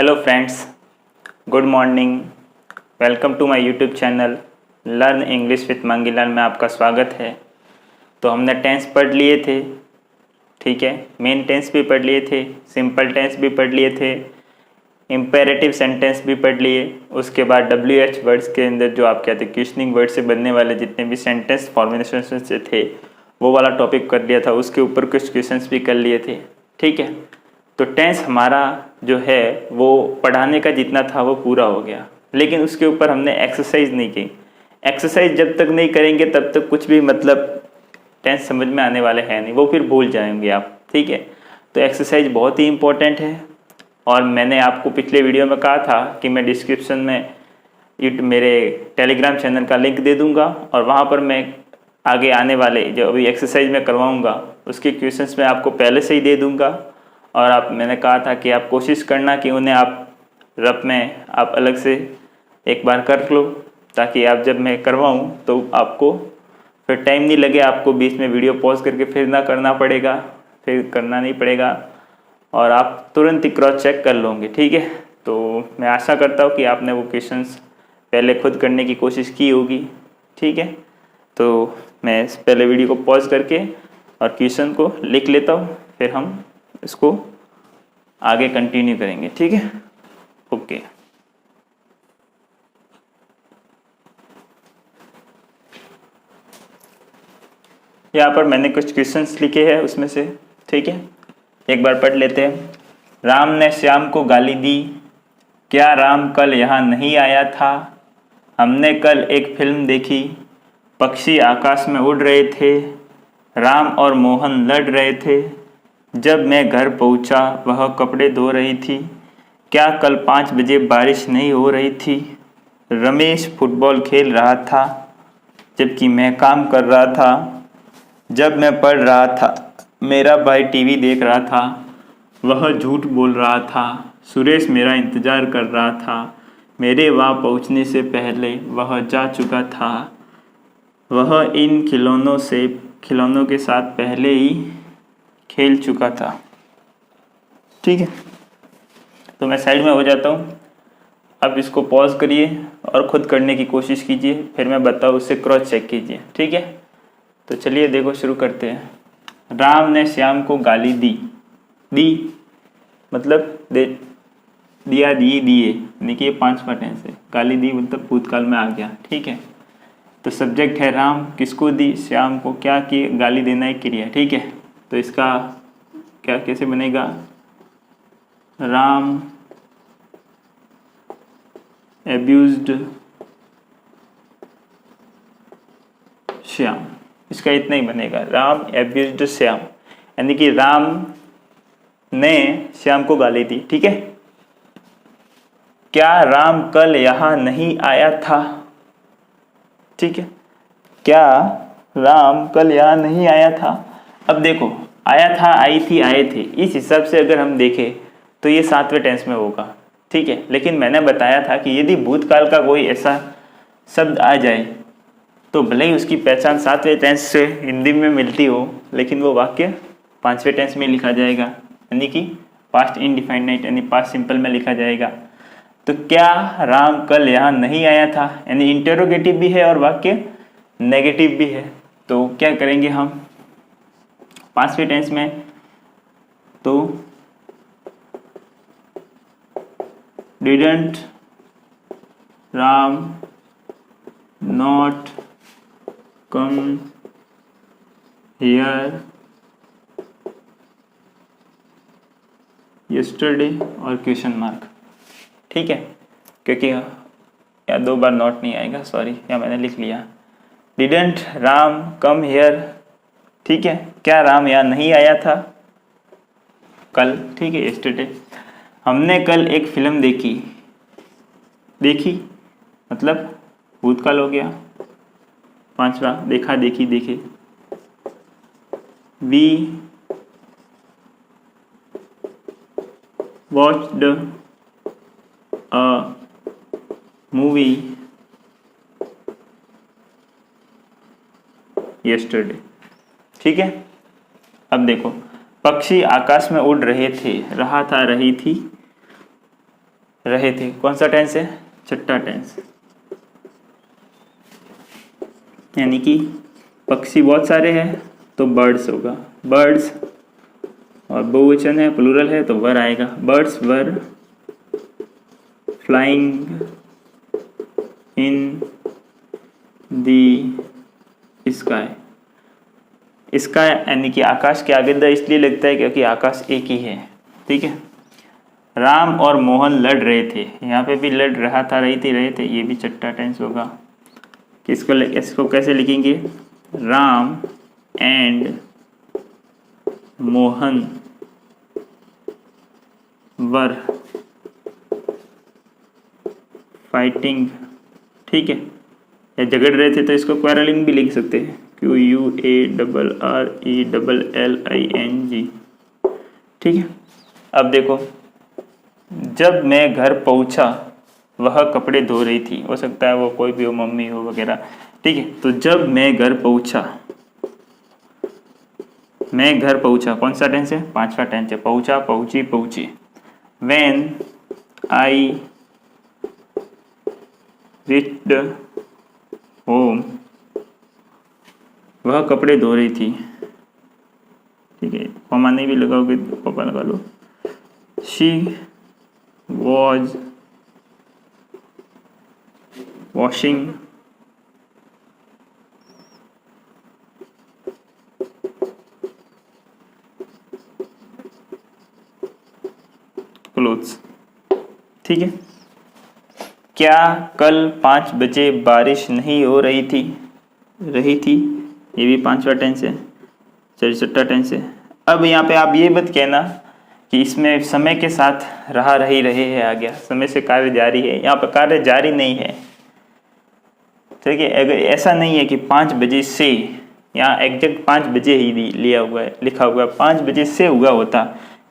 Hello friends, good morning. Welcome to my YouTube channel learn English with Mangilal में आपका स्वागत है। तो हमने टेंस पढ़ लिए थे, ठीक है। मेन टेंस भी पढ़ लिए थे, सिंपल टेंस भी पढ़ लिए थे, इम्पेरेटिव सेंटेंस भी पढ़ लिए। उसके बाद WH वर्ड्स के अंदर जो आप कहते हैं क्वेश्चनिंग वर्ड से बनने वाले जितने भी सेंटेंस फॉर्मेशन से थे वो वाला टॉपिक कर लिया था। उसके ऊपर कुछ क्वेश्चंस भी कर लिए थे, ठीक है। तो टेंस हमारा जो है वो पढ़ाने का जितना था वो पूरा हो गया, लेकिन उसके ऊपर हमने एक्सरसाइज नहीं की। एक्सरसाइज जब तक नहीं करेंगे तब तक कुछ भी मतलब टेंस समझ में आने वाले हैं नहीं, वो फिर भूल जाएंगे आप, ठीक है। तो एक्सरसाइज बहुत ही इम्पोर्टेंट है। और मैंने आपको पिछले वीडियो में कहा था कि मैं डिस्क्रिप्शन में मेरे टेलीग्राम चैनल का लिंक दे दूंगा और वहाँ पर मैं आगे आने वाले जो अभी एक्सरसाइज में करवाऊँगा उसके क्वेश्चंस मैं आपको पहले से ही दे दूँगा। और मैंने कहा था कि आप कोशिश करना कि उन्हें आप रफ में आप अलग से एक बार कर लो, ताकि आप जब मैं करवाऊँ तो आपको फिर टाइम नहीं लगे, आपको बीच में वीडियो पॉज करके फिर ना करना पड़ेगा, फिर करना नहीं पड़ेगा और आप तुरंत ही क्रॉस चेक कर लोगे, ठीक है। तो मैं आशा करता हूँ कि आपने वो क्वेश्चंस पहले खुद करने की कोशिश की होगी, ठीक है। तो मैं पहले वीडियो को पॉज करके और क्वेश्चन को लिख लेता हूँ, फिर हम इसको आगे कंटिन्यू करेंगे, ठीक है। ओके, यहाँ पर मैंने कुछ क्वेश्चंस लिखे हैं उसमें से, ठीक है। एक बार पढ़ लेते हैं। राम ने श्याम को गाली दी, क्या राम कल यहाँ नहीं आया था? हमने कल एक फिल्म देखी, पक्षी आकाश में उड़ रहे थे, राम और मोहन लड़ रहे थे, जब मैं घर पहुंचा वह कपड़े धो रही थी, क्या कल 5 बजे बारिश नहीं हो रही थी? रमेश फुटबॉल खेल रहा था जबकि मैं काम कर रहा था, जब मैं पढ़ रहा था मेरा भाई टीवी देख रहा था, वह झूठ बोल रहा था, सुरेश मेरा इंतज़ार कर रहा था, मेरे वहाँ पहुँचने से पहले वह जा चुका था, वह इन खिलौनों के साथ पहले ही खेल चुका था, ठीक है। तो मैं साइड में हो जाता हूँ। अब इसको पॉज करिए और ख़ुद करने की कोशिश कीजिए, फिर मैं बताऊँ उससे क्रॉस चेक कीजिए, ठीक है। तो चलिए देखो, शुरू करते हैं। राम ने श्याम को गाली दी, दी मतलब दे दिया, दिए, यानी कि ये 5वां टेंस है। गाली दी मतलब भूतकाल में आ गया, ठीक है। तो सब्जेक्ट है राम, किसको दी? श्याम को। क्या की गाली देना एक क्रिया, ठीक है। तो इसका क्या कैसे बनेगा? राम एब्यूज्ड श्याम, इसका इतना ही बनेगा, राम एब्यूज्ड श्याम, यानी कि राम ने श्याम को गाली दी, ठीक है। क्या राम कल यहाँ नहीं आया था? ठीक है, क्या राम कल यहाँ नहीं आया था? अब देखो, आया था, आई थी, आए थे, इस हिसाब से अगर हम देखें तो ये 7वें टेंस में होगा, ठीक है। लेकिन मैंने बताया था कि यदि भूतकाल का कोई ऐसा शब्द आ जाए तो भले ही उसकी पहचान 7वें टेंस से हिंदी में मिलती हो, लेकिन वो वाक्य 5वें टेंस में लिखा जाएगा, यानी कि पास्ट इंडिफाइनाइट यानी पास्ट सिंपल में लिखा जाएगा। तो क्या राम कल यहाँ नहीं आया था, यानी इंटेरोगेटिव भी है और वाक्य नेगेटिव भी है। तो क्या करेंगे हम 5वें टेंस में? तो didn't Ram not come here yesterday और क्वेश्चन मार्क, ठीक है। क्योंकि या 2 बार नॉट नहीं आएगा, सॉरी, या मैंने लिख लिया। डिडंट राम कम हियर, ठीक है। क्या राम यहाँ नहीं आया था कल, ठीक है, यस्टरडे। हमने कल एक फिल्म देखी, देखी मतलब भूतकाल हो गया। 5वां देखा, देखी, देखे। We watched a movie yesterday, ठीक है। अब देखो, पक्षी आकाश में उड़ रहे थे, रहा था, रही थी, रहे थे। कौन सा टेंस है? छठा टेंस। यानी कि पक्षी बहुत सारे हैं तो बर्ड्स होगा, बर्ड्स, और बहुवचन है, प्लूरल है तो वर आएगा। Birds were flying in the sky. Sky यानी कि आकाश के आगे द इसलिए लगता है क्योंकि आकाश एक ही है। ठीक है। राम और मोहन लड़ रहे थे, यहाँ पे भी लड़ रहा था, रहे थे, ये भी छठा टेंस होगा। इसको कैसे लिखेंगे? Ram and Mohan were fighting. ठीक है। या झगड़ रहे थे तो इसको क्वारलिंग भी लिख सकते हैं, QUARRELLING। ठीक है। अब देखो, जब मैं घर पहुंचा वह कपड़े धो रही थी। हो सकता है वो कोई भी हो, मम्मी हो वगैरह। ठीक है। तो जब मैं घर पहुंचा, मैं घर पहुंचा कौन सा टेंस है? पांचवा टेंस है। पहुंचा, पहुंची, पहुंची। When I reached home, वह कपड़े धो रही थी। ठीक है। कॉमा नहीं भी लगाओगे तो कॉमा लगा लो। She was washing clothes। ठीक है। क्या कल 5 बजे बारिश नहीं हो रही थी? ये भी पांचवा टेंस है, छठा टेंस है। अब यहाँ पे आप ये मत कहना कि इसमें समय के साथ रहा, रहे है आ गया, समय से कार्य जारी है। यहाँ पर कार्य जारी नहीं है। ठीक है। अगर ऐसा नहीं है कि 5 बजे से, यहाँ एग्जैक्ट 5 बजे ही लिया हुआ है, लिखा हुआ है, 5 बजे से हुआ होता।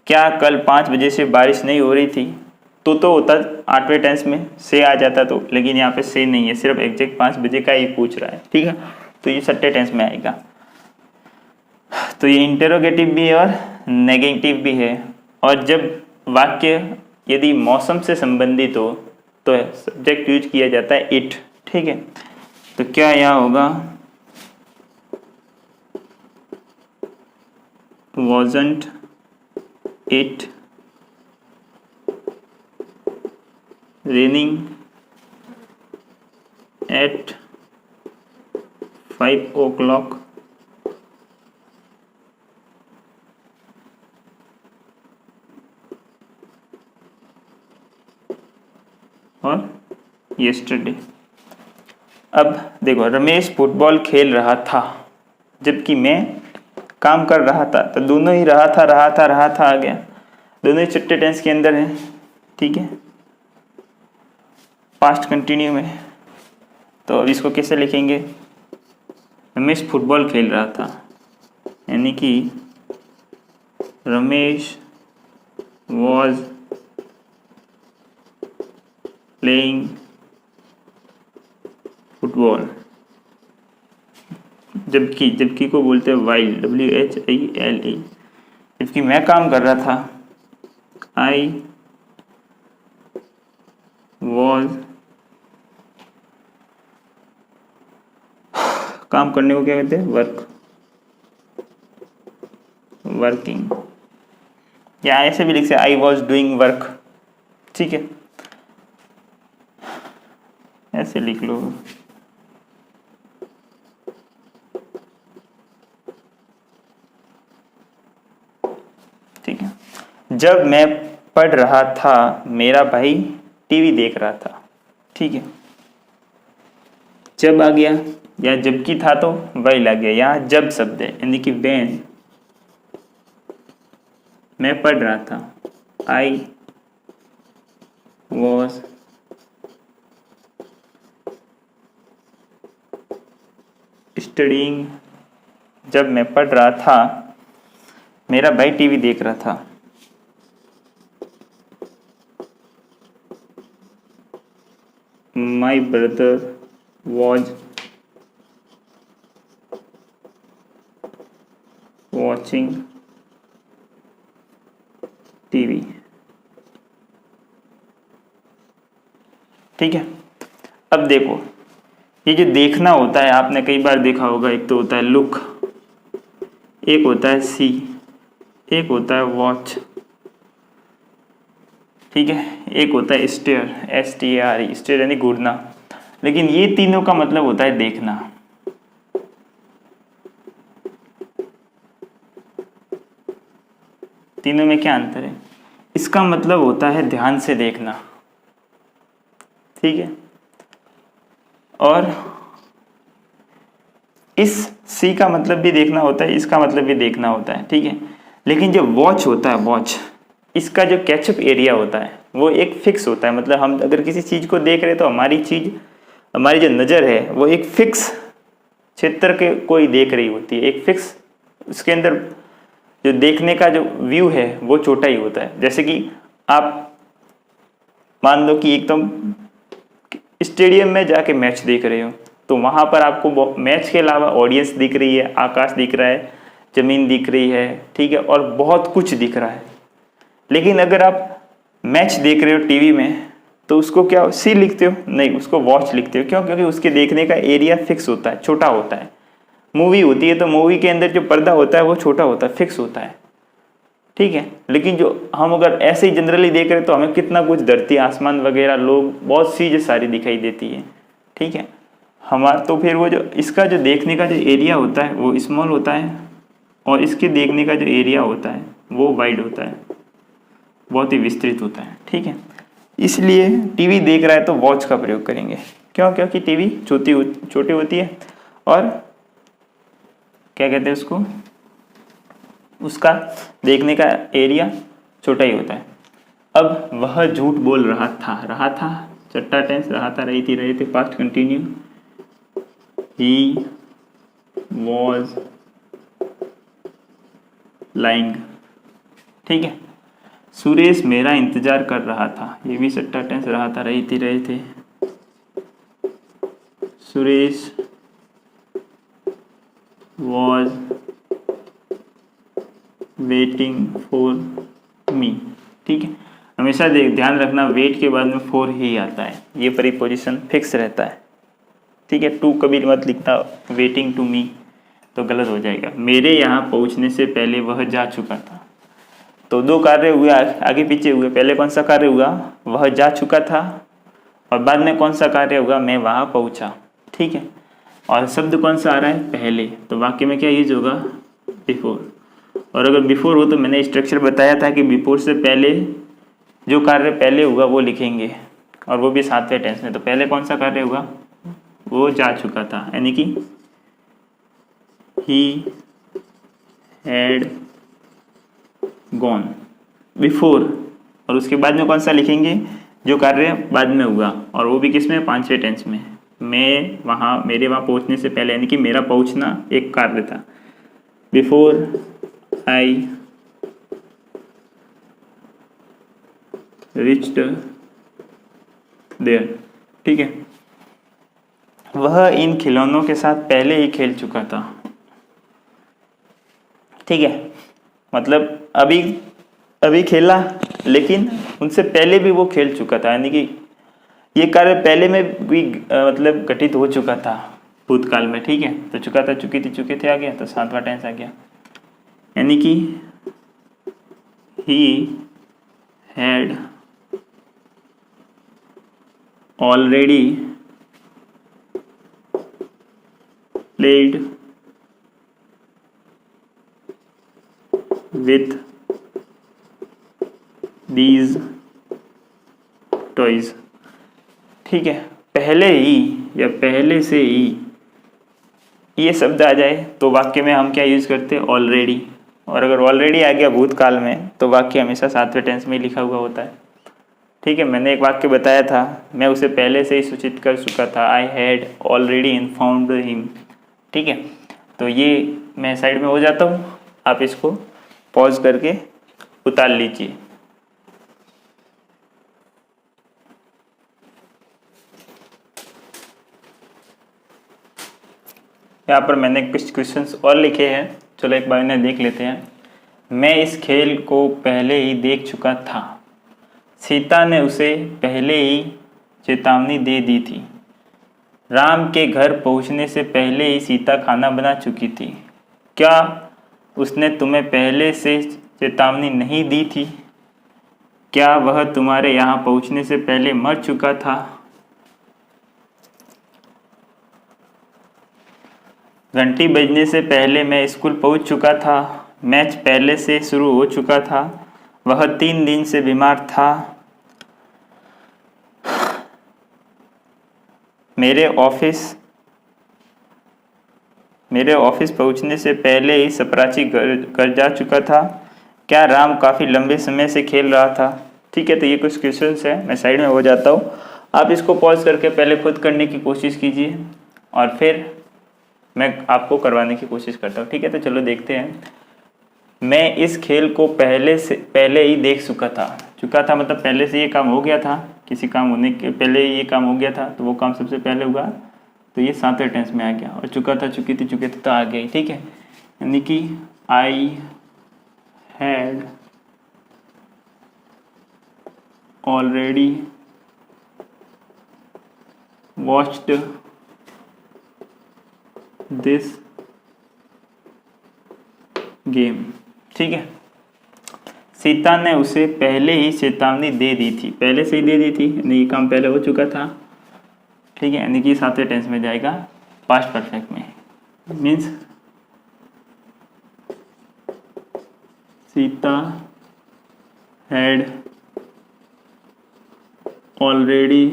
क्या कल 5 बजे से बारिश नहीं हो रही थी तो होता 8वें टेंस में से आ जाता तो, लेकिन यहाँ पे से नहीं है, सिर्फ एग्जैक्ट 5 बजे का ही पूछ रहा है। ठीक है। तो ये छठे टेंस में आएगा। तो ये इंटेरोगेटिव भी है और नेगेटिव भी है। और जब वाक्य यदि मौसम से संबंधित हो तो सब्जेक्ट यूज किया जाता है इट। ठीक है। तो क्या यहाँ होगा? wasn't it raining at 5 o'clock? और yesterday। अब देखो, रमेश फुटबॉल खेल रहा था जबकि मैं काम कर रहा था। तो दोनों ही रहा था आ गया, दोनों ही छठे टेंस के अंदर है। ठीक है। पास्ट कंटिन्यू में। तो अब इसको कैसे लिखेंगे? रमेश फुटबॉल खेल रहा था, यानी कि रमेश वॉज प्लेइंग फुटबॉल। जबकि को बोलते हैं वाइल, WHILE। जबकि मैं काम कर रहा था, I was, काम करने को क्या कहते हैं? वर्किंग। या ऐसे भी लिख सकते I was doing work। ठीक है। ऐसे लिख लो। ठीक है। जब मैं पढ़ रहा था मेरा भाई टीवी देख रहा था। ठीक है। जब आ गया, या जबकि था तो वही लग गया। यहाँ जब शब्द है, यानी कि when मैं पढ़ रहा था, I was studying। जब मैं पढ़ रहा था मेरा भाई टीवी देख रहा था। My brother was watching TV। ठीक है। अब देखो, ये जो देखना होता है आपने कई बार देखा होगा, एक तो होता है लुक, एक होता है सी, एक होता है वॉच, ठीक है, एक होता है स्टेयर, STARE, स्टेयर यानी घूरना। लेकिन ये तीनों का मतलब होता है देखना। तीनों में क्या अंतर है? इसका मतलब होता है ध्यान से देखना, ठीक है, और इस सी का मतलब भी देखना होता है, इसका मतलब भी देखना होता है, ठीक है। लेकिन जो वॉच होता है, वॉच, इसका जो कैचअप एरिया होता है वो एक फिक्स होता है। मतलब हम अगर किसी चीज़ को देख रहे हैं तो हमारी जो नज़र है वो एक फिक्स क्षेत्र के कोई देख रही होती है, एक फिक्स, उसके अंदर जो देखने का जो व्यू है वो छोटा ही होता है। जैसे कि आप मान लो कि एकदम स्टेडियम में जाके मैच देख रहे हो, तो वहाँ पर आपको मैच के अलावा ऑडियंस दिख रही है, आकाश दिख रहा है, ज़मीन दिख रही है, ठीक है, और बहुत कुछ दिख रहा है। लेकिन अगर आप मैच देख रहे हो टीवी में तो उसको क्या सी लिखते हो? नहीं, उसको वॉच लिखते हो। क्यों? क्योंकि उसके देखने का एरिया फिक्स होता है, छोटा होता है। मूवी होती है तो मूवी के अंदर जो पर्दा होता है वो छोटा होता है, फिक्स होता है, ठीक है। लेकिन जो हम अगर ऐसे ही जनरली देख रहे हैं तो हमें कितना कुछ, धरती आसमान वगैरह, लोग, बहुत चीज़ें सारी दिखाई देती है, ठीक है। हमारा तो फिर वो जो इसका जो देखने का जो एरिया होता है वो स्मॉल होता है, और इसके देखने का जो एरिया होता है वो वाइड होता है, बहुत ही विस्तृत होता है, ठीक है। इसलिए टीवी देख रहा है तो वॉच का प्रयोग करेंगे। क्यों? क्योंकि टीवी छोटी होती है और क्या कहते हैं उसको, उसका देखने का एरिया छोटा ही होता है। अब वह झूठ बोल रहा था, चट्टा टेंस, रहा था, रही थी, रहे थे, past continue, he was lying, ठीक है। सुरेश मेरा इंतजार कर रहा था, ये भी सट्टा टेंस, रहा था, रही थी, रहे थे। Suresh was waiting for me, ठीक है। हमेशा ध्यान रखना, वेट के बाद में फॉर ही आता है, ये प्रीपोजिशन फिक्स रहता है, ठीक है। टू कभी मत लिखना, वेटिंग टू मी तो गलत हो जाएगा। मेरे यहाँ पहुँचने से पहले वह जा चुका था, तो दो कार्य हुए, आगे पीछे हुए। पहले कौन सा कार्य हुआ? वह जा चुका था, और बाद में कौन सा कार्य हुआ? मैं वहाँ पहुँचा, ठीक है। और शब्द कौन सा आ रहा है? पहले, तो वाक्य में क्या यूज होगा? बिफोर। और अगर बिफोर हो तो मैंने स्ट्रक्चर बताया था कि बिफोर से पहले जो कार्य पहले हुआ वो लिखेंगे, और वो भी सातवें टेंस में। तो पहले कौन सा कार्य हुआ? वो जा चुका था, यानी कि ही हैड गॉन बिफोर। और उसके बाद में कौन सा लिखेंगे? जो कार्य बाद में हुआ, और वो भी किस में? पांचवें टेंस में। मैं वहाँ, मेरे वहाँ पहुँचने से पहले, यानी कि मेरा पहुँचना एक कार्य था। बिफोर आई रिच्ड देयर, ठीक है। वह इन खिलौनों के साथ पहले ही खेल चुका था, ठीक है। मतलब अभी खेला, लेकिन उनसे पहले भी वो खेल चुका था, यानी कि ये कार्य पहले में भी मतलब घटित हो चुका था भूतकाल में, ठीक है। तो चुका था, चुकी थी, चुके थे आ गया, तो सातवां टेंस आ गया, यानी कि he had already played with these toys, ठीक है। पहले ही या पहले से ही ये शब्द आ जाए तो वाक्य में हम क्या यूज करते हैं? ऑलरेडी। और अगर ऑलरेडी आ गया भूतकाल में तो वाक्य हमेशा सातवें टेंस में लिखा हुआ होता है, ठीक है। मैंने एक वाक्य बताया था, मैं उसे पहले से ही सूचित कर चुका था, I had already informed him, ठीक है। तो ये मैं साइड में हो जाता हूँ, आप इसको पॉज करके उतार लीजिए। यहाँ पर मैंने कुछ क्वेश्चंस और लिखे हैं, चलो एक बार इन्हें देख लेते हैं। मैं इस खेल को पहले ही देख चुका था, सीता ने उसे पहले ही चेतावनी दे दी थी। राम के घर पहुंचने से पहले ही सीता खाना बना चुकी थी। क्या उसने तुम्हें पहले से चेतावनी नहीं दी थी? क्या वह तुम्हारे यहाँ पहुंचने से पहले मर चुका था? घंटी बजने से पहले मैं स्कूल पहुंच चुका था। मैच पहले से शुरू हो चुका था। वह 3 दिन से बीमार था। मेरे ऑफिस पहुंचने से पहले ही सप्राची घर जा चुका था। क्या राम काफ़ी लंबे समय से खेल रहा था? ठीक है, तो ये कुछ क्वेश्चंस है, मैं साइड में हो जाता हूँ। आप इसको पॉज करके पहले खुद करने की कोशिश कीजिए और फिर मैं आपको करवाने की कोशिश करता हूँ। ठीक है, तो चलो देखते हैं। मैं इस खेल को पहले ही देख चुका था मतलब पहले से ये काम हो गया था, किसी काम होने के पहले ये काम हो गया था, तो वो काम सबसे पहले हुआ, तो ये 7वें टेंस में आ गया। और चुका था, चुकी थी, चुके थे, तो आ गया। ठीक है, यानी कि I had already watched this game. ठीक है, सीता ने उसे पहले ही चेतावनी दे दी थी, पहले से ही दे दी थी, यानी ये काम पहले हो चुका था। ठीक है, यानी कि 7वें टेंस में जाएगा पास्ट परफेक्ट में। Means Sita had already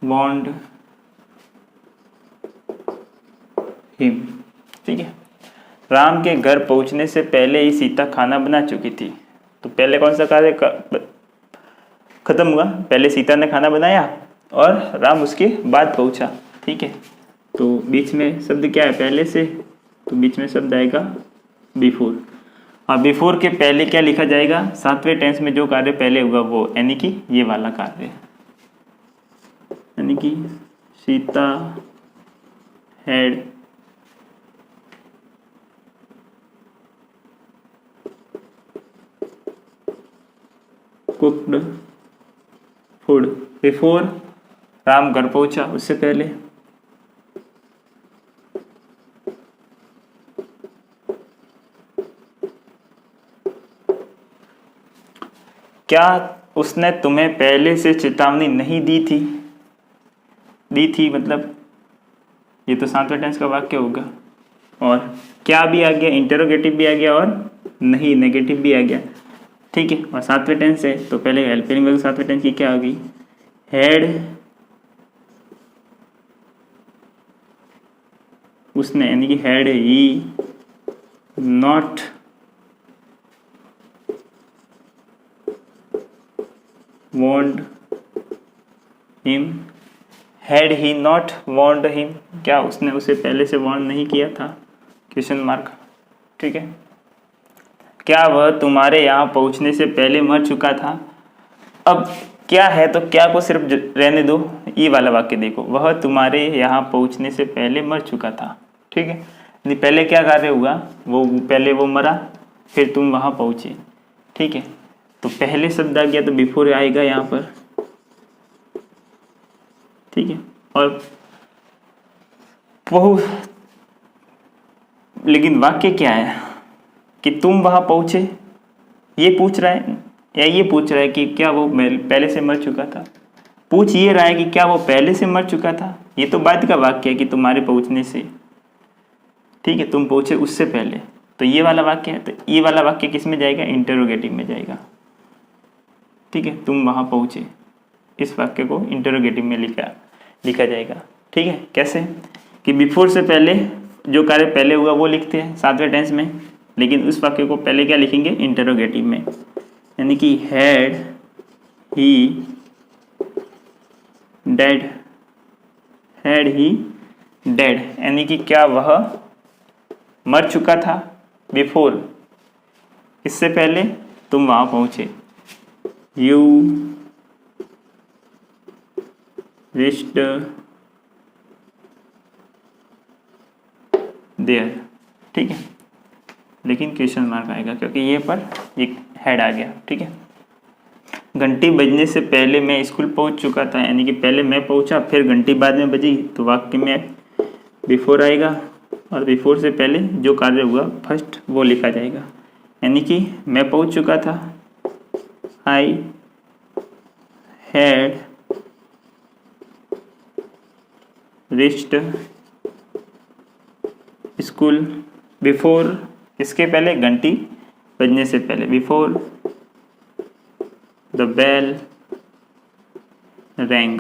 warned him. ठीक है, राम के घर पहुंचने से पहले ही सीता खाना बना चुकी थी। तो पहले कौन सा कार्य खत्म हुआ? पहले सीता ने खाना बनाया और राम उसके बाद पहुंचा। ठीक है, तो बीच में शब्द क्या है? पहले से, तो बीच में शब्द आएगा बिफोर। और बिफोर के पहले क्या लिखा जाएगा? 7वें टेंस में जो कार्य पहले हुआ वो, यानी कि ये वाला कार्य, यानी कि Sita had cooked food before. Ram घर पहुंचा, उससे पहले। क्या उसने तुम्हें पहले से चेतावनी नहीं दी थी? दी थी मतलब ये तो 7वें टेंस का वाक्य होगा। और क्या भी आ गया, इंटरोगेटिव भी आ गया और नहीं नेगेटिव भी आ गया। ठीक है, और 7वें टेंस है तो पहले हेल्पिंग वर्ब 7वें टेंस की क्या आ गई? हैड, उसने, यानी कि had he not warned him. Had he not warned him, क्या उसने उसे पहले से वार्न नहीं किया था? Question mark. ठीक है, क्या वह तुम्हारे यहाँ पहुँचने से पहले मर चुका था? अब क्या है तो क्या को सिर्फ रहने दो, ये वाला वाक्य देखो, वह तुम्हारे यहाँ पहुँचने से पहले मर चुका था। ठीक है, यानी पहले क्या कार्य हुआ? वो पहले वो मरा, फिर तुम वहाँ पहुँचे। ठीक है, तो पहले शब्द आ गया तो बिफोर आएगा यहाँ पर। ठीक है, और लेकिन वाक्य क्या है कि तुम वहां पहुंचे, ये पूछ रहा है या ये पूछ रहा है कि क्या वो पहले से मर चुका था? पूछ ये रहा है कि क्या वो पहले से मर चुका था? ये तो बाद का वाक्य है कि तुम्हारे पहुंचने से। ठीक है, तुम पहुंचे उससे पहले, तो ये वाला वाक्य है। तो ये वाला वाक्य किस में जाएगा? इंटरोगेटिव में जाएगा। ठीक है, तुम वहां पहुंचे, इस वाक्य को इंटरोगेटिव में लिखा जाएगा। ठीक है, कैसे कि बिफोर से पहले जो कार्य पहले हुआ वो लिखते हैं 7वें टेंस में, लेकिन उस वाक्य को पहले क्या लिखेंगे? इंटरोगेटिव में, यानी कि had he dead, had he dead, यानी कि क्या वह मर चुका था? बिफोर, इससे पहले तुम वहां पहुंचे। You reached there। ठीक है, लेकिन क्वेश्चन मार्क आएगा क्योंकि ये पर एक हेड आ गया। ठीक है, घंटी बजने से पहले मैं स्कूल पहुंच चुका था, यानी कि पहले मैं पहुंचा फिर घंटी बाद में बजी, तो वाक्य में बिफोर आएगा और बिफोर से पहले जो कार्य हुआ फर्स्ट वो लिखा जाएगा। यानी कि मैं पहुंच चुका था, I had reached school before, इसके पहले घंटी बजने से पहले, बिफोर द बेल रैंग।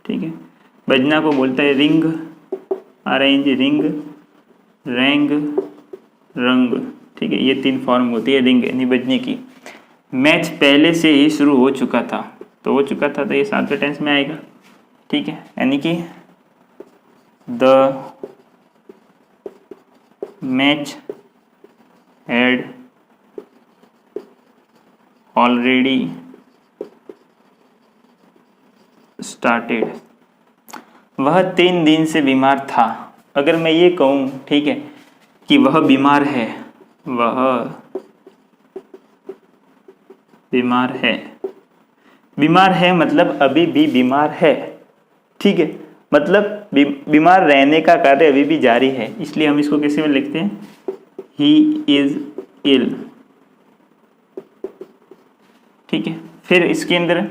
ठीक है, बजना को बोलता है रिंग, RING रिंग, रैंग रंग। ठीक है, ये 3 फॉर्म होती है रिंग यानी बजने की। मैच पहले से ही शुरू हो चुका था, तो हो चुका था तो ये 7वें टेंस में आएगा। ठीक है, यानी कि the match had already started. वह 3 दिन से बीमार था। अगर मैं ये कहूँ, ठीक है, कि वह बीमार है, वह बीमार है, बीमार है मतलब अभी भी बीमार है। ठीक है, मतलब बीमार रहने का कार्य अभी भी जारी है, इसलिए हम इसको कैसे में लिखते हैं, ही इज इल। ठीक है, फिर इसके अंदर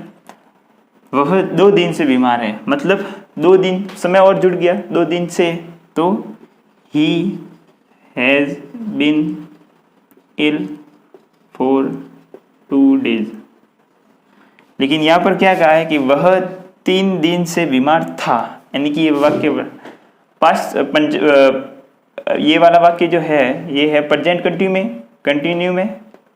वह 2 दिन से बीमार है, मतलब 2 दिन, समय और जुड़ गया 2 दिन से, तो he has been ill for 2 days। लेकिन यहाँ पर क्या कहा है कि वह 3 दिन से बीमार था, यानी कि ये वाक्य पास्ट ये वाला वाक्य जो है ये है प्रेजेंट कंटिन्यू में,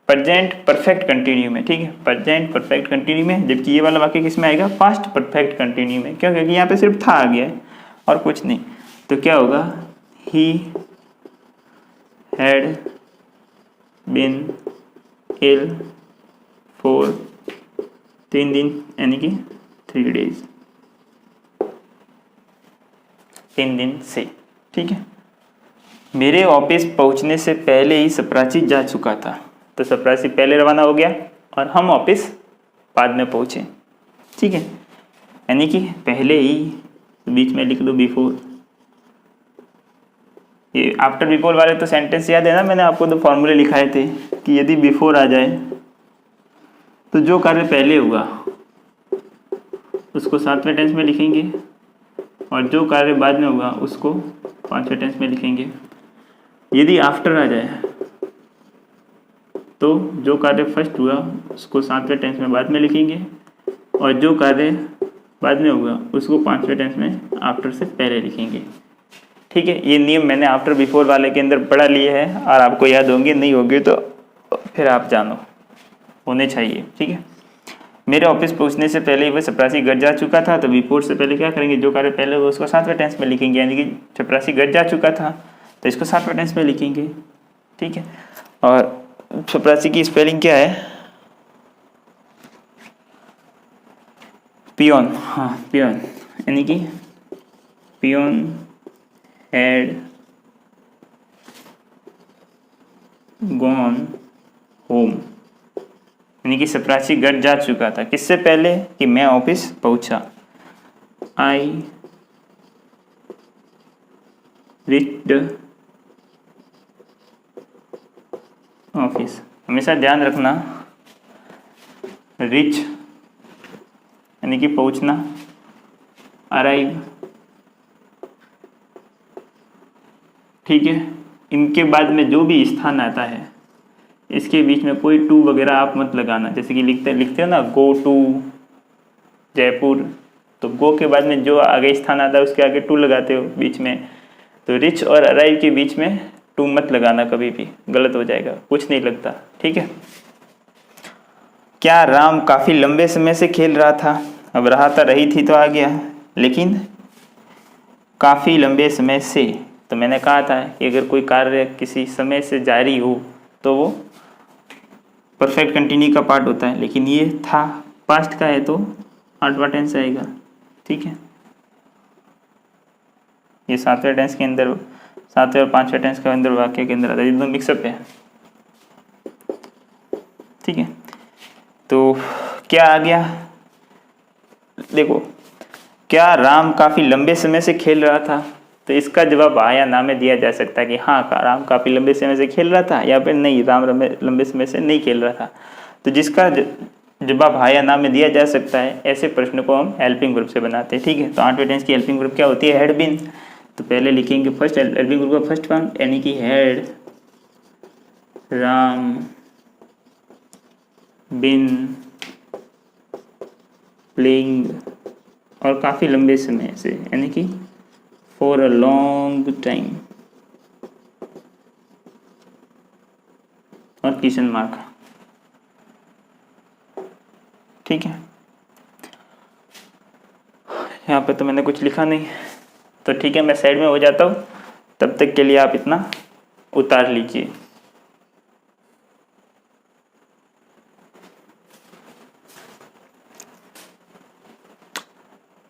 प्रेजेंट परफेक्ट कंटिन्यू में। ठीक है, प्रेजेंट परफेक्ट कंटिन्यू में, जबकि ये वाला वाक्य किस में आएगा, पास्ट परफेक्ट कंटिन्यू में। क्यों, क्योंकि यहाँ पे सिर्फ था आ गया है और कुछ नहीं। तो क्या होगा, he had been ill for 3 दिन, यानी कि 3 days, 3 दिन से। ठीक है, मेरे ऑफिस पहुंचने से पहले ही सप्राची जा चुका था, तो सप्राची पहले रवाना हो गया और हम ऑफिस बाद में पहुंचे। ठीक है, यानी कि पहले ही, बीच में लिख दो बिफोर। ये आफ्टर बिफोर वाले तो सेंटेंस याद है ना, मैंने आपको तो फॉर्मूले लिखाए थे कि यदि बिफोर आ जाए तो जो कार्य पहले हुआ उसको 7वें टेंस में लिखेंगे और जो कार्य बाद में हुआ उसको 5वें टेंस में लिखेंगे। यदि आफ्टर आ जाए तो जो कार्य फर्स्ट हुआ उसको 7वें टेंस में बाद में लिखेंगे और जो कार्य बाद में हुआ उसको 5वें टेंस में आफ्टर से पहले लिखेंगे। ठीक है, ये नियम मैंने आफ्टर बिफोर वाले के अंदर पढ़ा लिए है और आपको याद होंगे, नहीं होंगे तो फिर आप जानो, होने चाहिए। ठीक है, मेरे ऑफिस पहुंचने से पहले वह चपरासी घर जा चुका था, तो बिफोर से पहले क्या करेंगे, जो कार्य पहले हुआ उसको 7वें टेंस में लिखेंगे, यानी कि चपरासी घर जा चुका था तो इसको 7वें टेंस में लिखेंगे। ठीक है, और चपरासी की स्पेलिंग क्या है, पियोन। हाँ, पियोन, यानी कि पियोन हैड गॉन होम, यानी कि चपरासी घर जा चुका था किससे पहले, कि मैं ऑफिस पहुंचा। I reached office. हमेशा ध्यान रखना, रिच यानी कि पहुंचना, अराइव। ठीक है, इनके बाद में जो भी स्थान आता है इसके बीच में कोई टू वगैरह आप मत लगाना। जैसे कि लिखते हो ना, गो टू जयपुर, तो गो के बाद में जो आगे स्थान आता है उसके आगे टू लगाते हो बीच में, तो रिच और अराइव के बीच में टू मत लगाना, कभी भी गलत हो जाएगा, कुछ नहीं लगता। ठीक है, क्या राम काफ़ी लंबे समय से खेल रहा था, अब रहा था रही थी तो आ गया, लेकिन काफ़ी लंबे समय से, तो मैंने कहा था कि अगर कोई कार्य किसी समय से जारी हो तो वो परफेक्ट कंटिन्यू का पार्ट होता है, लेकिन ये था पास्ट का है तो 8वां टेंस आएगा। ठीक है, ये 7वें टेंस के अंदर, 7वें और 5वें टेंस के अंदर वाक्य के अंदर आता है, एकदम मिक्सअप है। ठीक है, तो क्या आ गया, देखो, क्या राम काफ़ी लंबे समय से खेल रहा था? तो इसका जवाब हाँ या ना में दिया जा सकता है कि हाँ, राम काफ़ी लंबे समय से खेल रहा था, या फिर नहीं, राम लंबे समय से नहीं खेल रहा था। तो जिसका जवाब हाँ या ना में दिया जा सकता है, ऐसे प्रश्न को हम हेल्पिंग ग्रुप से बनाते हैं। ठीक है, तो 8वें टेंस की हेल्पिंग ग्रुप क्या होती है? Had been. तो पहले लिखेंगे फर्स्ट हेल्पिंग ग्रुप का फर्स्ट फॉर्म, यानी कि हैड राम बिन प्लेइंग, और काफ़ी लंबे समय से, यानी कि फॉर अ लॉन्ग टाइम, और क्वेश्चन मार्क। ठीक है, यहाँ पे तो मैंने कुछ लिखा नहीं, तो ठीक है, मैं साइड में हो जाता हूँ। तब तक के लिए आप इतना उतार लीजिए।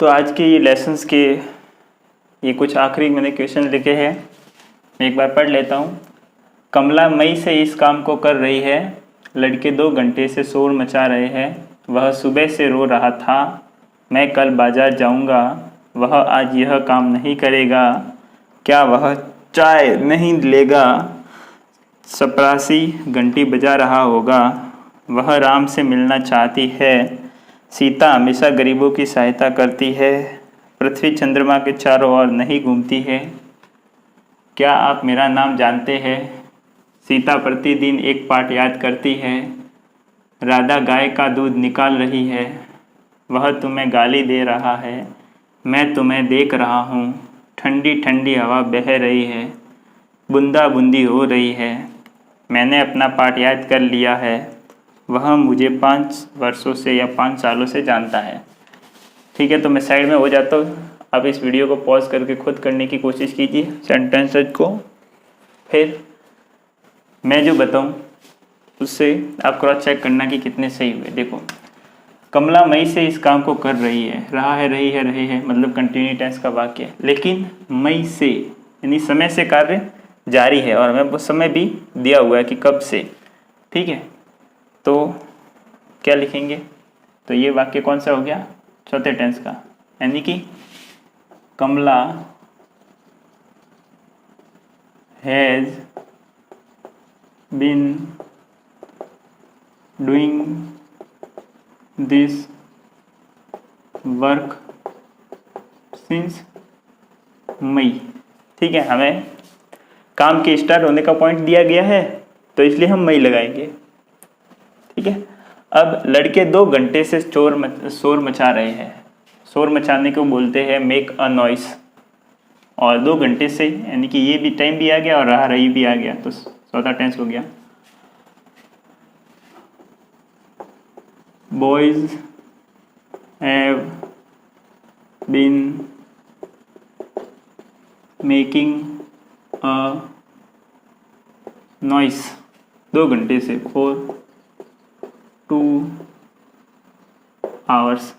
तो आज के ये लेसन्स के ये कुछ आखिरी मैंने क्वेश्चन लिखे हैं, मैं एक बार पढ़ लेता हूँ। कमला मई से इस काम को कर रही है, लड़के 2 घंटे से शोर मचा रहे हैं, वह सुबह से रो रहा था, मैं कल बाजार जाऊंगा, वह आज यह काम नहीं करेगा, क्या वह चाय नहीं लेगा, चपरासी घंटी बजा रहा होगा, वह राम से मिलना चाहती है, सीता हमेशा गरीबों की सहायता करती है, पृथ्वी चंद्रमा के चारों ओर नहीं घूमती है, क्या आप मेरा नाम जानते हैं, सीता प्रतिदिन एक पाठ याद करती है, राधा गाय का दूध निकाल रही है, वह तुम्हें गाली दे रहा है, मैं तुम्हें देख रहा हूँ, ठंडी ठंडी हवा बह रही है, बूंदा बूंदी हो रही है, मैंने अपना पाठ याद कर लिया है, वह मुझे 5 वर्षों से या 5 सालों से जानता है। ठीक है, तो मैं साइड में हो जाता हूँ। आप इस वीडियो को पॉज करके खुद करने की कोशिश कीजिए सेंटेंसेस को, फिर मैं जो बताऊँ उससे आप क्रॉस चेक करना कि कितने सही हुए। देखो, कमला मई से इस काम को कर रही है, रहा है, रही है, रही है, मतलब कंटिन्यू टेंस का वाक्य है, लेकिन मई से यानी समय से कार्य जारी है, और हमें वो समय भी दिया हुआ है कि कब से। ठीक है, तो क्या लिखेंगे? तो ये वाक्य कौन सा हो गया? चौथे टेंस का, यानी कि Kamala has been doing this work since May. ठीक है, हमें काम के स्टार्ट होने का पॉइंट दिया गया है, तो इसलिए हम मई लगाएंगे। ठीक है, अब लड़के 2 घंटे से शोर मचा रहे हैं, शोर मचाने को बोलते हैं मेक अ नॉइस, और 2 घंटे से यानी कि ये भी टाइम भी आ गया और रहा रही भी आ गया, तो चौथा टेंस हो गया। Boys have been making a noise 2 घंटे से, फॉर 2 आवर्स,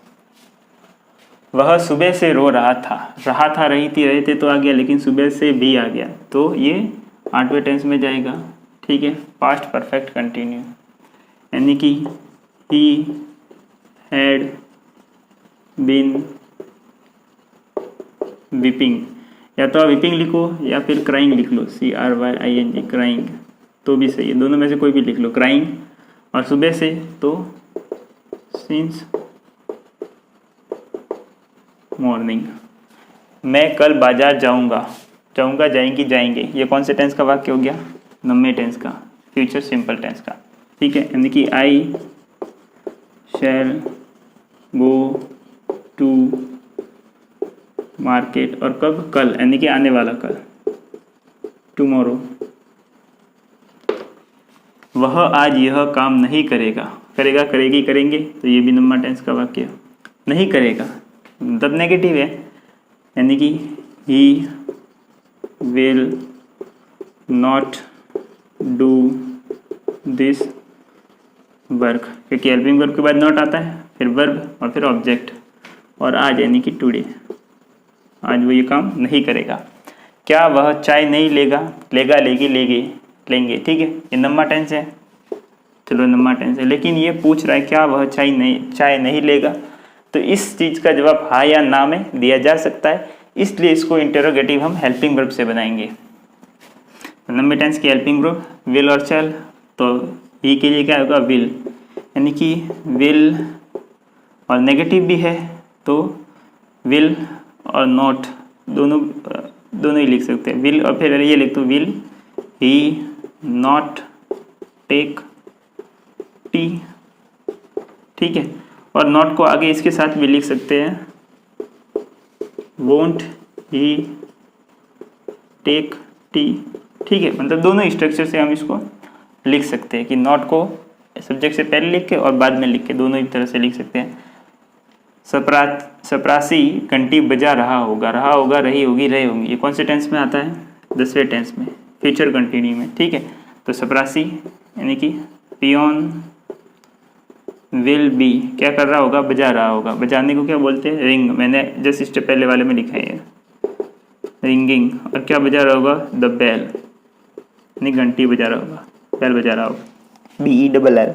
वह सुबह से रो रहा था, रही थी, रहे थे तो आ गया, लेकिन सुबह से भी आ गया, तो ये 8वें टेंस में जाएगा। ठीक है, पास्ट परफेक्ट कंटिन्यू, यानी कि ही हैड बीन वीपिंग, या तो आप वीपिंग लिखो या फिर क्राइंग लिख लो, CRYING, क्राइंग, तो भी सही है, दोनों में से कोई भी लिख लो, क्राइंग, और सुबह से तो सिंस मॉर्निंग। मैं कल बाजार जाऊंगा, जाऊंगा, जाएंगी, जाएंगे, ये कौन से टेंस का वाक्य हो गया? 9वें टेंस का, फ्यूचर सिंपल टेंस का। ठीक है, यानी कि आई शैल गो टू मार्केट, और कब? कल, यानी कि आने वाला कल, टुमारो। वह आज यह काम नहीं करेगा, करेगा, करेगी, करेंगे, तो ये भी 9वां टेंस का वाक्य। नहीं करेगा मतलब नेगेटिव है, यानी कि he will not do this work, क्योंकि हेल्पिंग वर्ब के बाद नॉट आता है, फिर वर्ब और फिर ऑब्जेक्ट, और आज यानी कि टुडे, आज वो ये काम नहीं करेगा। क्या वह चाय नहीं लेगा? लेगा, लेगी, लेंगे। ठीक है, ये 9वां टेंस है। चलो लम्बा टेंस है, लेकिन ये पूछ रहा है क्या वह चाय नहीं लेगा, तो इस चीज़ का जवाब हाँ या ना में दिया जा सकता है, इसलिए इसको इंटरोगेटिव हम हेल्पिंग वर्ब से बनाएंगे। लंबे टेंस की हेल्पिंग वर्ब विल और शैल, तो ही के लिए क्या होगा विल, यानी कि विल, और नेगेटिव भी है तो विल और नॉट दोनों ही लिख सकते हैं। विल और फिर ये लिख दो will he not take tea, ठीक है। और नॉट को आगे इसके साथ भी लिख सकते हैं, वोंट ही टेक टी, ठीक है। मतलब दोनों स्ट्रक्चर से हम इसको लिख सकते हैं कि नॉट को सब्जेक्ट से पहले लिख के और बाद में लिख के, दोनों ही तरह से लिख सकते हैं। चपरासी घंटी बजा रहा होगा, रही होगी, रहे होंगे, ये कौन से टेंस में आता है, 10वें टेंस में, फ्यूचर कंटिन्यू में, ठीक है। तो चपरासी यानी कि पियोन विल बी क्या कर रहा होगा, बजा रहा होगा। बजाने को क्या बोलते हैं, रिंग, मैंने जस्ट स्टेप पहले वाले में लिखा है रिंगिंग। और क्या बजा रहा होगा, द बेल, यानी घंटी बजा रहा होगा, बेल बजा रहा होगा, BELL।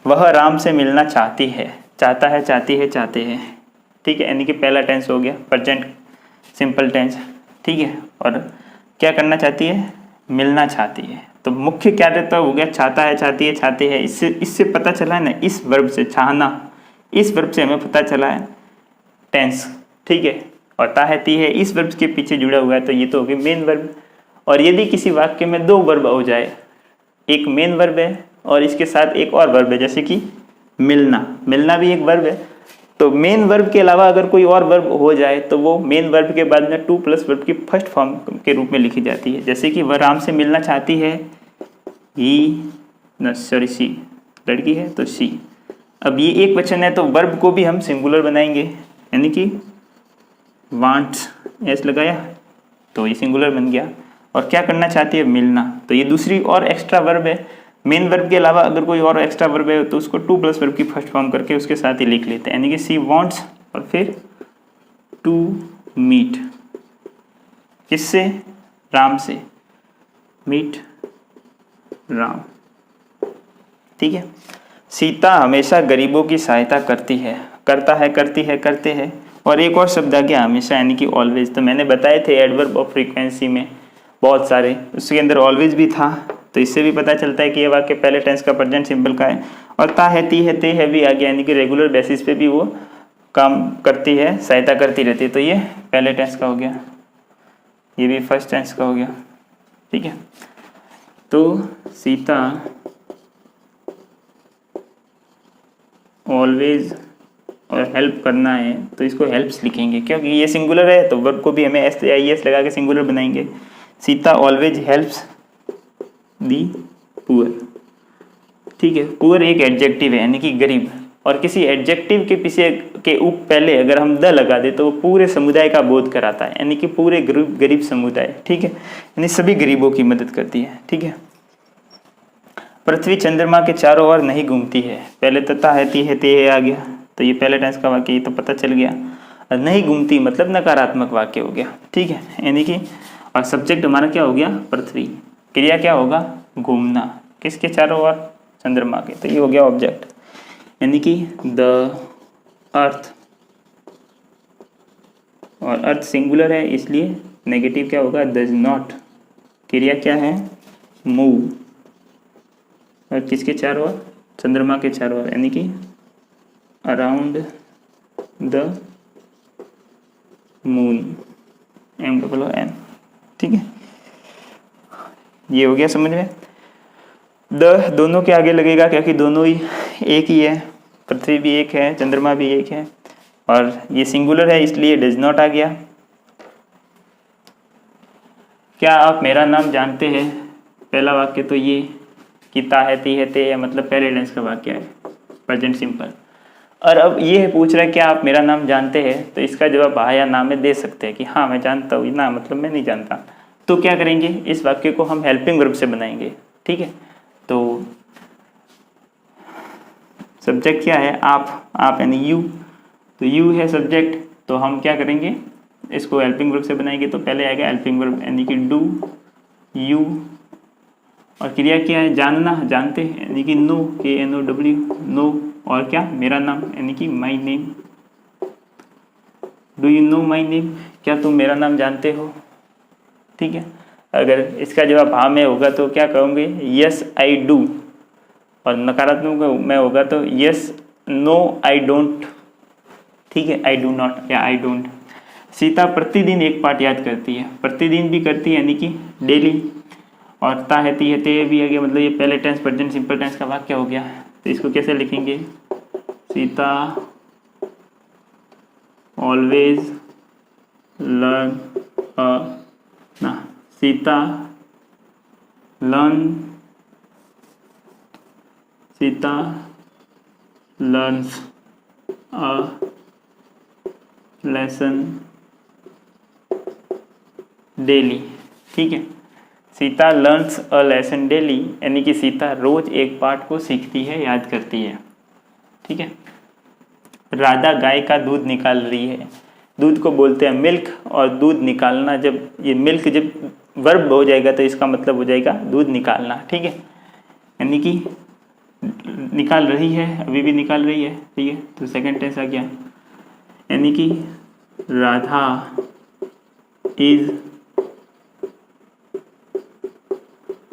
वह राम से मिलना चाहती है, चाहता है, चाहती है, चाहते हैं, ठीक है। यानी कि पहला टेंस हो गया प्रेजेंट सिंपल टेंस, ठीक है। और क्या करना चाहती है, मिलना चाहती है, तो मुख्य क्या रहता हो गया, चाहता है, चाहती है, चाहते हैं। इससे पता चला है ना, इस वर्ब से, चाहना, इस वर्ब से हमें पता चला है टेंस, ठीक है। और ताहती है इस वर्ब के पीछे जुड़ा हुआ है, तो ये तो होगी मेन वर्ब। और यदि किसी वाक्य में दो वर्ब हो जाए, एक मेन वर्ब है और इसके साथ एक और वर्ब है, जैसे कि मिलना भी एक वर्ब है, तो मेन वर्ब के अलावा अगर कोई और वर्ब हो जाए तो वो मेन वर्ब के बाद में 2 प्लस वर्ब की फर्स्ट फॉर्म के रूप में लिखी जाती है। जैसे कि वह राम से मिलना चाहती है, सी, लड़की है तो सी। अब ये एक वचन है तो वर्ब को भी हम सिंगुलर बनाएंगे, यानी कि वांट्स, एस लगाया तो ये सिंगुलर बन गया। और क्या करना चाहती है, मिलना, तो ये दूसरी और एक्स्ट्रा वर्ब है। मेन वर्ब के अलावा अगर कोई और एक्स्ट्रा वर्ब है तो उसको 2 प्लस वर्ब की फर्स्ट फॉर्म करके उसके साथ ही लिख लेते हैं, यानी कि सी वांट्स और फिर टू मीट, किससे, राम से, मीट राम, ठीक है। सीता हमेशा गरीबों की सहायता करती है, करता है, करती है, करते हैं। और एक और शब्द आ गया हमेशा, यानी कि ऑलवेज। तो मैंने बताए थे एडवर्ब ऑफ फ्रीक्वेंसी में बहुत सारे, उसके अंदर ऑलवेज भी था, तो इससे भी पता चलता है कि ये वाक्य पहले टेंस का प्रेजेंट सिंपल का है। और ता है, ती है, ते है भी आ गया, यानी कि रेगुलर बेसिस पे भी वो काम करती है, सहायता करती रहती है, तो ये पहले टेंस का हो गया, ये भी फर्स्ट टेंस का हो गया, ठीक है। तो सीता ऑलवेज और हेल्प करना है तो इसको हेल्प्स लिखेंगे, क्योंकि ये सिंगुलर है तो वर्ब को भी हमें SIES लगा के सिंगुलर बनाएंगे। Sita always helps the poor, ठीक है। पुअर एक एडजेक्टिव है, यानी कि गरीब, और किसी एडजेक्टिव के पीछे के पहले अगर हम द लगा दे तो वो पूरे समुदाय का बोध कराता है, यानी कि पूरे गरीब समुदाय, ठीक है, यानी सभी गरीबों की मदद करती है, ठीक है। पृथ्वी चंद्रमा के चारों ओर नहीं घूमती है, पहले तथा है, ती है, ते है आ गया, तो ये पहले टेंस का वाक्य, ये तो पता चल गया। नहीं घूमती मतलब नकारात्मक वाक्य हो गया, ठीक है, यानी कि, और सब्जेक्ट हमारा क्या हो गया, पृथ्वी, क्रिया क्या होगा, घूमना, किसके चारों ओर, चंद्रमा के, तो ये हो गया ऑब्जेक्ट, यानी कि द अर्थ, और अर्थ सिंगुलर है इसलिए नेगेटिव क्या होगा, डज नॉट। क्रिया क्या है, मूव, और किसके चारों ओर, चंद्रमा के चारों ओर, यानी कि अराउंड द मून, MOON, ठीक है। ये हो गया समझ में। द दोनों के आगे लगेगा क्योंकि दोनों ही एक ही है, पृथ्वी भी एक है, चंद्रमा भी एक है, और ये सिंगुलर है इसलिए डज नॉट आ गया। क्या आप मेरा नाम जानते हैं, पहला वाक्य तो ये कि ता है, ती है, ते है, मतलब पहले टेंस का वाक्य है, प्रेजेंट सिंपल। और अब ये पूछ रहा है क्या आप मेरा नाम जानते हैं, तो इसका जवाब हाँ या ना में दे सकते हैं कि हाँ मैं जानता हूँ, ना मतलब मैं नहीं जानता। तो क्या करेंगे, इस वाक्य को हम हेल्पिंग वर्ब से बनाएंगे, ठीक है। तो सब्जेक्ट क्या है, आप यानी यू, तो यू है सब्जेक्ट, तो हम क्या करेंगे, इसको हेल्पिंग वर्ब से बनाएंगे। तो पहले आएगा हेल्पिंग वर्ब, यानी कि डू यू और क्रिया क्या है, जानना, जानते हैं, यानी कि नो, KNOW, नो। और क्या, मेरा नाम, यानी कि my name. Do you know my name, क्या तुम मेरा नाम जानते हो। ठीक है, अगर इसका जवाब हाँ में होगा तो क्या कहोगे, यस आई डू। और नकारात्मक में होगा तो यस नो आई डोंट। ठीक है, आई डू नॉट या आई डोंट। सीता प्रतिदिन एक पाठ याद करती है, प्रतिदिन भी करती है यानी कि डेली। और ता है ती है ते भी आ गया, मतलब ये पहले टेंस प्रेजेंट सिंपल टेंस का वाक्य हो गया। तो इसको कैसे लिखेंगे, सीता ऑलवेज लर्न ना, Sita learns a lesson daily. ठीक है, Sita learns a lesson daily, यानी कि सीता रोज एक पाठ को सीखती है, याद करती है। ठीक है, राधा गाय का दूध निकाल रही है। दूध को बोलते हैं मिल्क, और दूध निकालना, जब ये मिल्क जब वर्ब हो जाएगा तो इसका मतलब हो जाएगा दूध निकालना। ठीक है, यानी कि निकाल रही है, अभी भी निकाल रही है। ठीक है, तो सेकंड टेंस आ गया, यानी कि राधा इज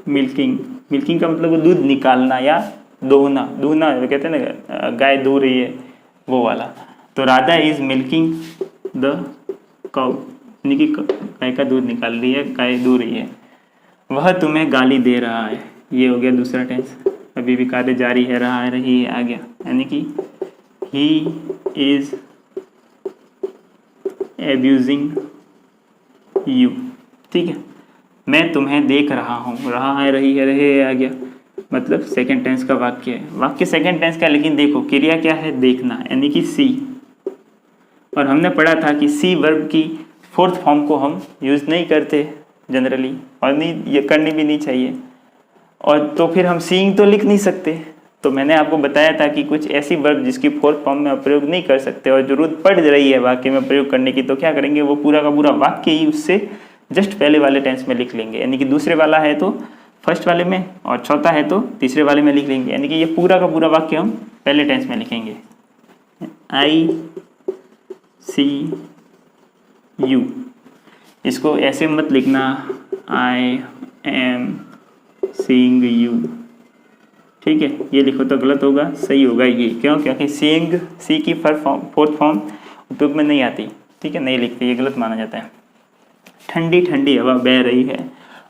मिल्किंग। मिल्किंग का मतलब दूध निकालना या दोहना, दूहना कहते हैं ना, गाय दो रही है, वो वाला। तो Radha is milking the cow, यानी कि गाय का दूध निकाल रही है, गाय दो रही है। वह तुम्हें गाली दे रहा है, ये हो गया दूसरा टेंस। अभी भी कार्य जारी है, रहा है, रही है, आ गया, यानी कि ही इज एब्यूजिंग यू। ठीक है, मैं तुम्हें देख रहा हूँ, रहा है, रही है, रहे है, आ गया, मतलब सेकंड टेंस का वाक्य है। वाक्य सेकंड टेंस का, लेकिन देखो क्रिया क्या है, देखना, यानी कि सी। और हमने पढ़ा था कि सी वर्ब की फोर्थ फॉर्म को हम यूज़ नहीं करते जनरली, और नहीं, ये करनी भी नहीं चाहिए। और तो फिर हम सीइंग तो लिख नहीं सकते। तो मैंने आपको बताया था कि कुछ ऐसी वर्ब जिसकी फोर्थ फॉर्म में प्रयोग नहीं कर सकते और जरूरत पड़ रही है वाक्य में प्रयोग करने की, तो क्या करेंगे, वो पूरा का पूरा वाक्य ही उससे जस्ट पहले वाले टेंस में लिख लेंगे। यानी कि दूसरे वाला है तो फर्स्ट वाले में, और चौथा है तो तीसरे वाले में लिख लेंगे। यानी कि ये पूरा का पूरा वाक्य हम पहले टेंस में लिखेंगे। आई सी यू, इसको ऐसे मत लिखना, आई एम सीइंग यू। ठीक है, ये लिखो तो गलत होगा, सही होगा ये। क्यों, क्योंकि सीइंग, सी की फोर्थ फॉर्म उपयोग में नहीं आती। ठीक है, नहीं लिखती, ये गलत माना जाता है। ठंडी ठंडी हवा बह रही है।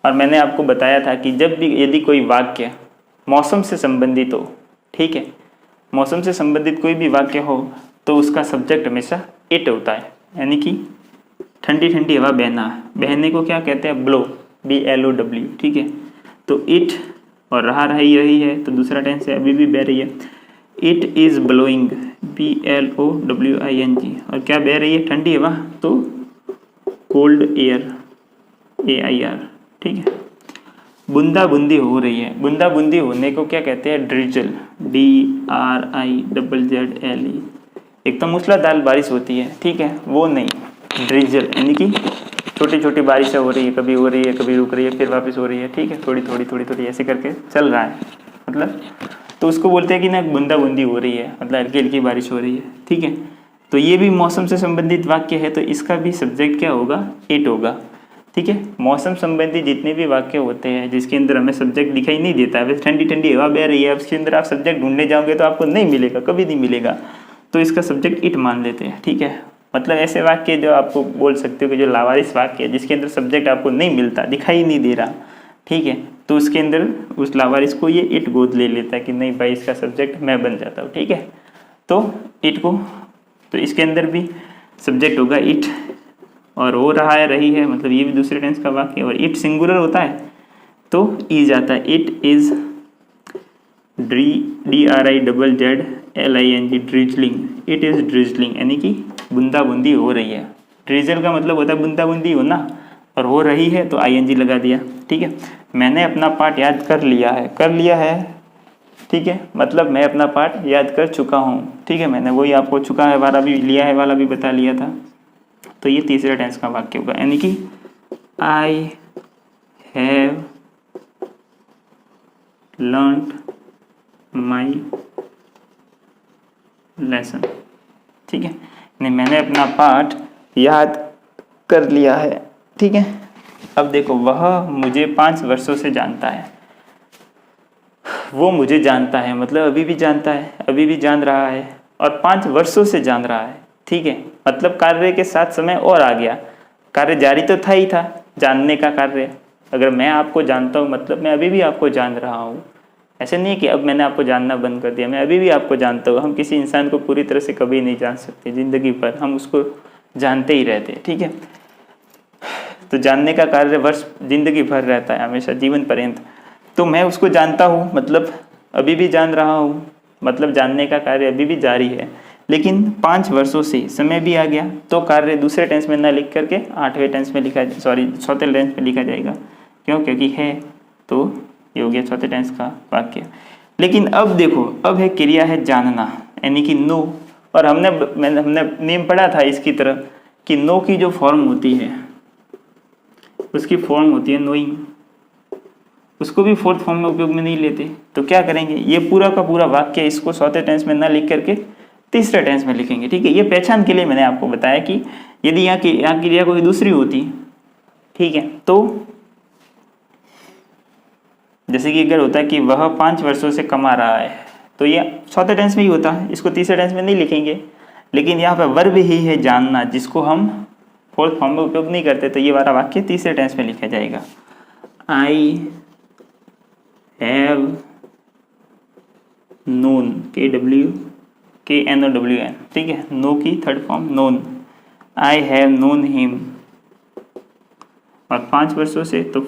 और मैंने आपको बताया था कि जब भी यदि कोई वाक्य मौसम से संबंधित हो, ठीक है, मौसम से संबंधित कोई भी वाक्य हो, तो उसका सब्जेक्ट हमेशा इट होता है। यानी कि ठंडी ठंडी हवा बहना, बहने को क्या कहते हैं, ब्लो, BLOW। ठीक है, तो इट, और रहा रही है तो दूसरा टेंस है, अभी भी बह रही है। It is blowing, BLOWING। और क्या बह रही है, ठंडी हवा, तो कोल्ड एयर, AIR। ठीक है, बूंदा बूंदी हो रही है। बूंदा बूंदी होने को क्या कहते हैं, ड्रिजल, DRIZZLE। एक तो मूसलाधार बारिश होती है, ठीक है, वो नहीं, ड्रिजल, यानी कि छोटी छोटी बारिशें हो रही है, कभी हो रही है, कभी रुक रही है, फिर वापस हो रही है। ठीक है, थोड़ी थोड़ी थोड़ी थोड़ी ऐसे करके चल रहा है, मतलब, तो उसको बोलते हैं कि ना बूंदा बूंदी हो रही है, मतलब हल्की हल्की बारिश हो रही है। ठीक है, तो ये भी मौसम से संबंधित वाक्य है, तो इसका भी सब्जेक्ट क्या होगा, इट होगा। ठीक है, मौसम संबंधी जितने भी वाक्य होते हैं जिसके अंदर हमें सब्जेक्ट दिखाई नहीं देता है, ठंडी ठंडी हवा बह रही है, उसके अंदर आप सब्जेक्ट ढूंढने जाओगे तो आपको नहीं मिलेगा, कभी नहीं मिलेगा, तो इसका सब्जेक्ट इट मान लेते हैं। ठीक है, मतलब ऐसे वाक्य जो आपको बोल सकते हो कि जो लावारिस वाक्य है, जिसके अंदर सब्जेक्ट आपको नहीं मिलता, दिखाई नहीं दे रहा, ठीक है, तो उसके अंदर उस लावारिस को ये इट गोद ले लेता है कि नहीं भाई इसका सब्जेक्ट मैं बन जाता हूँ। ठीक है, तो इट को, तो इसके अंदर भी सब्जेक्ट होगा इट, और हो रहा है, रही है, मतलब ये भी दूसरे टेंस का वाक्य है, और इट सिंगुलर होता है तो इज आता है। It is DRIZZLING, drizzling, it is drizzling, यानी कि बूंदा बूंदी हो रही है। ड्रिजल का मतलब होता है बूंदा बूंदी होना, और हो रही है तो ING लगा दिया। ठीक है, मैंने अपना पाठ याद कर लिया है, ठीक है, मतलब मैं अपना पाठ याद कर चुका हूँ। ठीक है, मैंने वही आपको चुका है वाला भी, लिया है वाला भी बता लिया था। तो ये तीसरे टेंस का वाक्य होगा, यानी कि I have learned my lesson. ठीक है, नहीं मैंने अपना पाठ याद कर लिया है। ठीक है, अब देखो, वह मुझे 5 वर्षों से जानता है। वो मुझे जानता है मतलब अभी भी जानता है, अभी भी जान रहा है, और 5 वर्षों से जान रहा है। ठीक है, मतलब कार्य के साथ समय और आ गया, कार्य जारी तो था ही था, जानने का कार्य। अगर मैं आपको जानता हूँ मतलब मैं अभी भी आपको जान रहा हूँ। ऐसे नहीं है कि अब मैंने आपको जानना बंद कर दिया, मैं अभी भी आपको जानता हूँ। हम किसी इंसान को पूरी तरह से कभी नहीं जान सकते, जिंदगी भर हम उसको जानते ही रहते हैं। ठीक है, तो जानने का कार्य वर्ष जिंदगी भर रहता है, हमेशा जीवन पर्यंत। तो मैं उसको जानता हूँ मतलब अभी भी जान रहा हूँ, मतलब जानने का कार्य अभी भी जारी है। लेकिन 5 वर्षों से समय भी आ गया, तो कार्य दूसरे टेंस में ना लिख करके 8वें टेंस में लिखा, सॉरी 4थे टेंस में लिखा जाएगा। क्यों? क्योंकि है तो ये हो गया 4थे टेंस का वाक्य। लेकिन अब देखो, अब है क्रिया है जानना, यानी कि नो। और हमने नेम पढ़ा था इसकी तरह कि नो की जो फॉर्म होती है उसकी फॉर्म होती है नोइंग। उसको भी 4th फॉर्म में उपयोग में नहीं लेते। तो क्या करेंगे, ये पूरा का पूरा वाक्य इसको 4थे टेंस में ना लिख करके 3रे टेंस में लिखेंगे। ठीक है, ये पहचान के लिए मैंने आपको बताया कि यदि यहाँ की क्रिया कोई दूसरी होती, ठीक है, तो जैसे कि अगर होता है कि वह 5 वर्षों से कमा रहा है, तो ये 4थे टेंस में ही होता, इसको 3रे टेंस में नहीं लिखेंगे। लेकिन यहाँ पर वर्ब ही है जानना, जिसको हम 4th फॉर्म में उपयोग नहीं करते, तो ये वाला वाक्य 3रे टेंस में लिखा जाएगा। I have known, KNOWN। ठीक है, नो की 3rd form known, I have known him. और 5 वर्षों से तो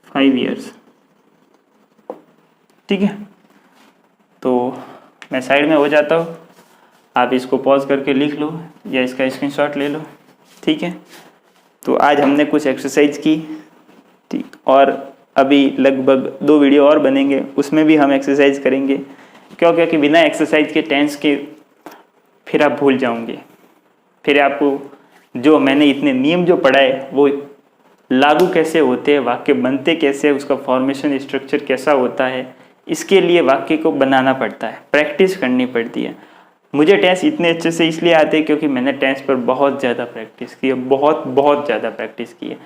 5 years। ठीक है, तो मैं साइड में हो जाता हूँ, आप इसको पॉज करके लिख लो या इसका स्क्रीनशॉट ले लो। ठीक है, तो आज हमने कुछ एक्सरसाइज की। ठीक, और अभी लगभग 2 वीडियो और बनेंगे, उसमें भी हम एक्सरसाइज करेंगे। क्यों? क्योंकि बिना एक्सरसाइज के टेंस के फिर आप भूल जाओगे, फिर आपको जो मैंने इतने नियम जो पढ़ाए वो लागू कैसे होते हैं, वाक्य बनते कैसे, उसका फॉर्मेशन स्ट्रक्चर कैसा होता है, इसके लिए वाक्य को बनाना पड़ता है, प्रैक्टिस करनी पड़ती है। मुझे टेंस इतने अच्छे से इसलिए आते हैं क्योंकि मैंने टेंस पर बहुत ज़्यादा प्रैक्टिस की है, बहुत ज़्यादा प्रैक्टिस की है।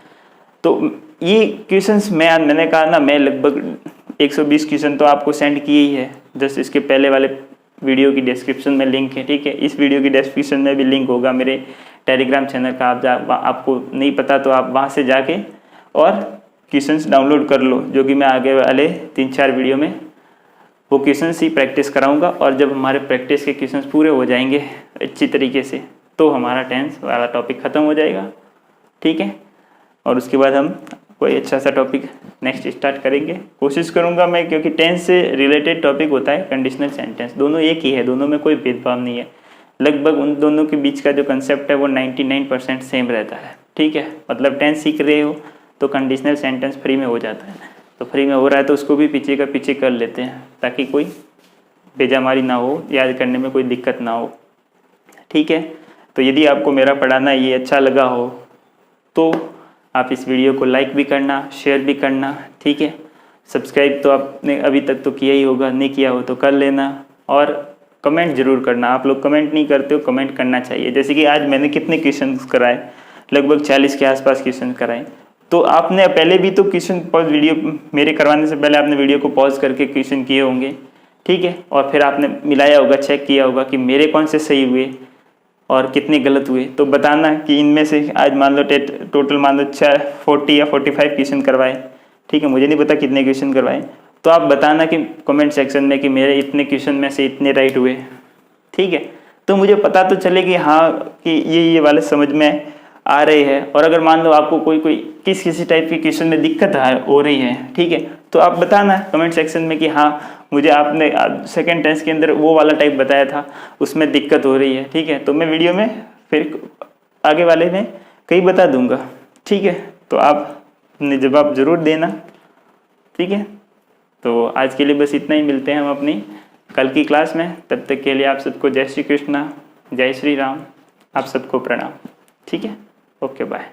तो ये क्वेश्चंस मैंने कहा ना, मैं लगभग 120 क्वेश्चन तो आपको सेंड किए ही है। जस्ट इसके पहले वाले वीडियो की डिस्क्रिप्शन में लिंक है। ठीक है, इस वीडियो की डिस्क्रिप्शन में भी लिंक होगा मेरे टेलीग्राम चैनल का। आपको नहीं पता तो आप वहाँ से जाके और क्वेश्चंस डाउनलोड कर लो, जो कि मैं आगे वाले 3-4 वीडियो में वो क्वेश्चंस ही प्रैक्टिस कराऊंगा। और जब हमारे प्रैक्टिस के क्वेश्चंस पूरे हो जाएंगे अच्छी तरीके से, तो हमारा टेंस वाला टॉपिक ख़त्म हो जाएगा। ठीक है, और उसके बाद हम कोई अच्छा सा टॉपिक नेक्स्ट स्टार्ट करेंगे। कोशिश करूंगा मैं, क्योंकि टेंस से रिलेटेड टॉपिक होता है कंडीशनल सेंटेंस, दोनों एक ही है, दोनों में कोई भेदभाव नहीं है। लगभग उन दोनों के बीच का जो कंसेप्ट है वो 99% सेम रहता है। ठीक है, मतलब टेंस सीख रहे हो तो कंडीशनल सेंटेंस फ्री में हो जाता है, तो फ्री में हो रहा है तो उसको भी पीछे का पीछे कर लेते हैं, ताकि कोई बेजामारी ना हो, याद करने में कोई दिक्कत ना हो। ठीक है, तो यदि आपको मेरा पढ़ाना ये अच्छा लगा हो तो आप इस वीडियो को लाइक भी करना, शेयर भी करना। ठीक है, सब्सक्राइब तो आपने अभी तक तो किया ही होगा, नहीं किया हो तो कर लेना। और कमेंट जरूर करना, आप लोग कमेंट नहीं करते हो, कमेंट करना चाहिए। जैसे कि आज मैंने कितने क्वेश्चन कराए, लगभग 40 के आसपास क्वेश्चन कराए। तो आपने पहले भी तो क्वेश्चन पॉज वीडियो मेरे करवाने से पहले आपने वीडियो को पॉज करके क्वेश्चन किए होंगे। ठीक है, और फिर आपने मिलाया होगा, चेक किया होगा कि मेरे कौन से सही हुए और कितने गलत हुए। तो बताना कि इनमें से आज मान लो टोटल मान लो 40 या 45 क्वेश्चन करवाए। ठीक है, मुझे नहीं पता कितने क्वेश्चन करवाए, तो आप बताना कि कमेंट सेक्शन में कि मेरे इतने क्वेश्चन में से इतने राइट हुए। ठीक है, तो मुझे पता तो चले कि हाँ कि ये वाले समझ में आ रहे हैं। और अगर मान लो आपको कोई किसी टाइप के क्वेश्चन में दिक्कत हो रही है, ठीक है, तो आप बताना कमेंट सेक्शन में कि हाँ मुझे आपने सेकंड टेंस के अंदर वो वाला टाइप बताया था, उसमें दिक्कत हो रही है। ठीक है, तो मैं वीडियो में फिर आगे वाले में कहीं बता दूंगा। ठीक है, तो आप अपने जवाब ज़रूर देना। ठीक है, तो आज के लिए बस इतना ही, मिलते हैं हम अपनी कल की क्लास में। तब तक के लिए आप सबको जय श्री कृष्णा, जय श्री राम, आप सबको प्रणाम। ठीक है, ओके बाय।